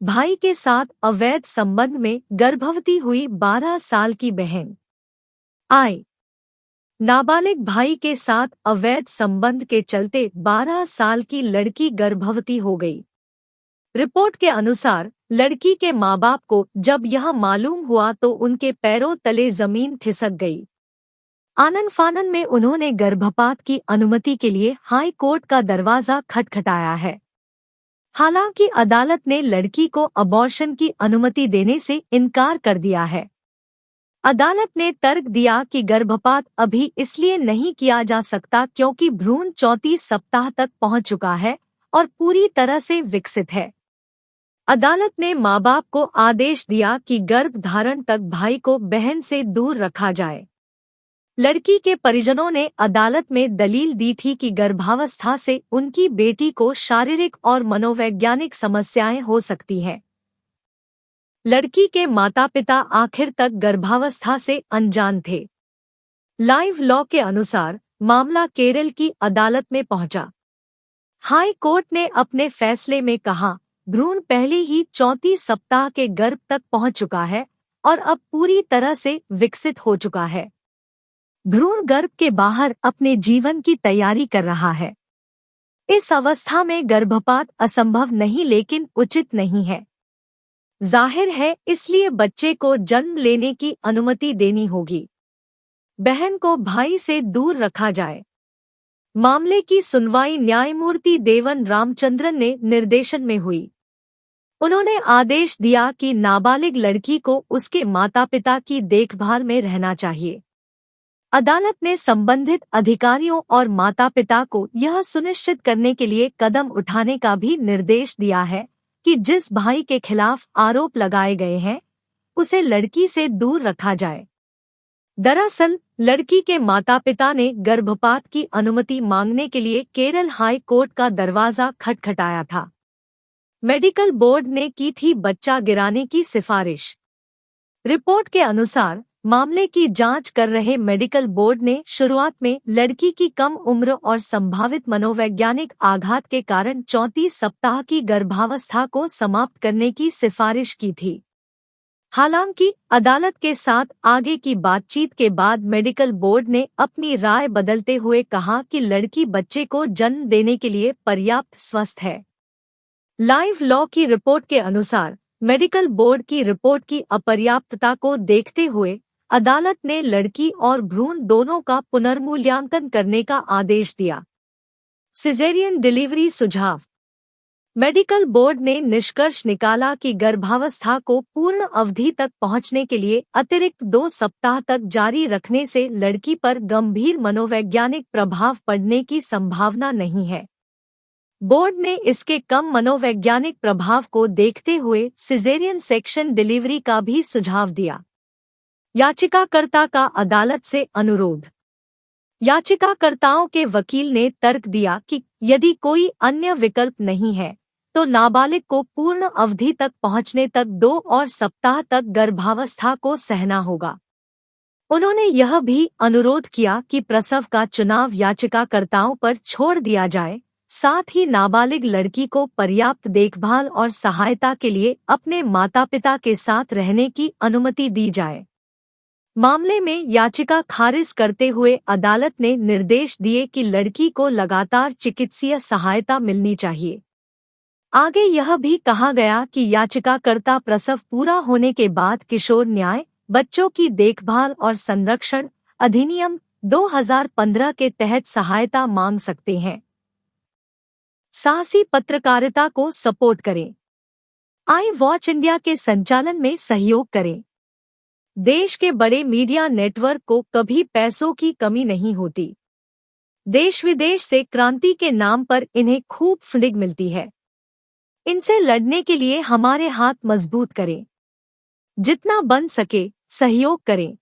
भाई के साथ अवैध संबंध में गर्भवती हुई 12 साल की बहन। नाबालिग भाई के साथ अवैध संबंध के चलते 12 साल की लड़की गर्भवती हो गई। रिपोर्ट के अनुसार लड़की के माँ बाप को जब यह मालूम हुआ तो उनके पैरों तले जमीन खिसक गई। आनन फानन में उन्होंने गर्भपात की अनुमति के लिए हाई कोर्ट का दरवाजा खटखटाया है। हालांकि अदालत ने लड़की को अबॉर्शन की अनुमति देने से इनकार कर दिया है। अदालत ने तर्क दिया कि गर्भपात अभी इसलिए नहीं किया जा सकता क्योंकि भ्रूण 34 सप्ताह तक पहुंच चुका है और पूरी तरह से विकसित है। अदालत ने माँ बाप को आदेश दिया कि गर्भ धारण तक भाई को बहन से दूर रखा जाए। लड़की के परिजनों ने अदालत में दलील दी थी कि गर्भावस्था से उनकी बेटी को शारीरिक और मनोवैज्ञानिक समस्याएं हो सकती हैं। लड़की के माता-पिता आखिर तक गर्भावस्था से अनजान थे। लाइव लॉ के अनुसार मामला केरल की अदालत में पहुंचा। हाई कोर्ट ने अपने फैसले में कहा, भ्रूण पहले ही 34 सप्ताह के गर्भ तक पहुंच चुका है और अब पूरी तरह से विकसित हो चुका है। भ्रूण गर्भ के बाहर अपने जीवन की तैयारी कर रहा है। इस अवस्था में गर्भपात असंभव नहीं लेकिन उचित नहीं है। जाहिर है इसलिए बच्चे को जन्म लेने की अनुमति देनी होगी। बहन को भाई से दूर रखा जाए। मामले की सुनवाई न्यायमूर्ति देवन रामचंद्रन ने निर्देशन में हुई। उन्होंने आदेश दिया कि नाबालिग लड़की को उसके माता-पिता की देखभाल में रहना चाहिए। अदालत ने संबंधित अधिकारियों और माता-पिता को यह सुनिश्चित करने के लिए कदम उठाने का भी निर्देश दिया है कि जिस भाई के खिलाफ आरोप लगाए गए हैं उसे लड़की से दूर रखा जाए। दरअसल लड़की के माता-पिता ने गर्भपात की अनुमति मांगने के लिए केरल हाई कोर्ट का दरवाजा खटखटाया था। मेडिकल बोर्ड ने की थी बच्चा गिराने की सिफारिश। रिपोर्ट के अनुसार मामले की जांच कर रहे मेडिकल बोर्ड ने शुरुआत में लड़की की कम उम्र और संभावित मनोवैज्ञानिक आघात के कारण 34 सप्ताह की गर्भावस्था को समाप्त करने की सिफारिश की थी। हालांकि अदालत के साथ आगे की बातचीत के बाद मेडिकल बोर्ड ने अपनी राय बदलते हुए कहा कि लड़की बच्चे को जन्म देने के लिए पर्याप्त स्वस्थ है। लाइव लॉ की रिपोर्ट के अनुसार मेडिकल बोर्ड की रिपोर्ट की अपर्याप्तता को देखते हुए अदालत ने लड़की और भ्रूण दोनों का पुनर्मूल्यांकन करने का आदेश दिया। सिजेरियन डिलीवरी सुझाव। मेडिकल बोर्ड ने निष्कर्ष निकाला कि गर्भावस्था को पूर्ण अवधि तक पहुंचने के लिए अतिरिक्त 2 सप्ताह तक जारी रखने से लड़की पर गंभीर मनोवैज्ञानिक प्रभाव पड़ने की संभावना नहीं है। बोर्ड ने इसके कम मनोवैज्ञानिक प्रभाव को देखते हुए सिजेरियन सेक्शन डिलीवरी का भी सुझाव दिया। याचिकाकर्ता का अदालत से अनुरोध। याचिकाकर्ताओं के वकील ने तर्क दिया कि यदि कोई अन्य विकल्प नहीं है तो नाबालिग को पूर्ण अवधि तक पहुंचने तक 2 और सप्ताह तक गर्भावस्था को सहना होगा। उन्होंने यह भी अनुरोध किया कि प्रसव का चुनाव याचिकाकर्ताओं पर छोड़ दिया जाए, साथ ही नाबालिग लड़की को पर्याप्त देखभाल और सहायता के लिए अपने माता-पिता के साथ रहने की अनुमति दी जाए। मामले में याचिका खारिज करते हुए अदालत ने निर्देश दिए कि लड़की को लगातार चिकित्सीय सहायता मिलनी चाहिए। आगे यह भी कहा गया कि याचिकाकर्ता प्रसव पूरा होने के बाद किशोर न्याय, बच्चों की देखभाल और संरक्षण अधिनियम 2015 के तहत सहायता मांग सकते हैं। साहसी पत्रकारिता को सपोर्ट करें। आई वॉच इंडिया के संचालन में सहयोग करें। देश के बड़े मीडिया नेटवर्क को कभी पैसों की कमी नहीं होती। देश विदेश से क्रांति के नाम पर इन्हें खूब फंडिंग मिलती है। इनसे लड़ने के लिए हमारे हाथ मजबूत करें। जितना बन सके सहयोग करें।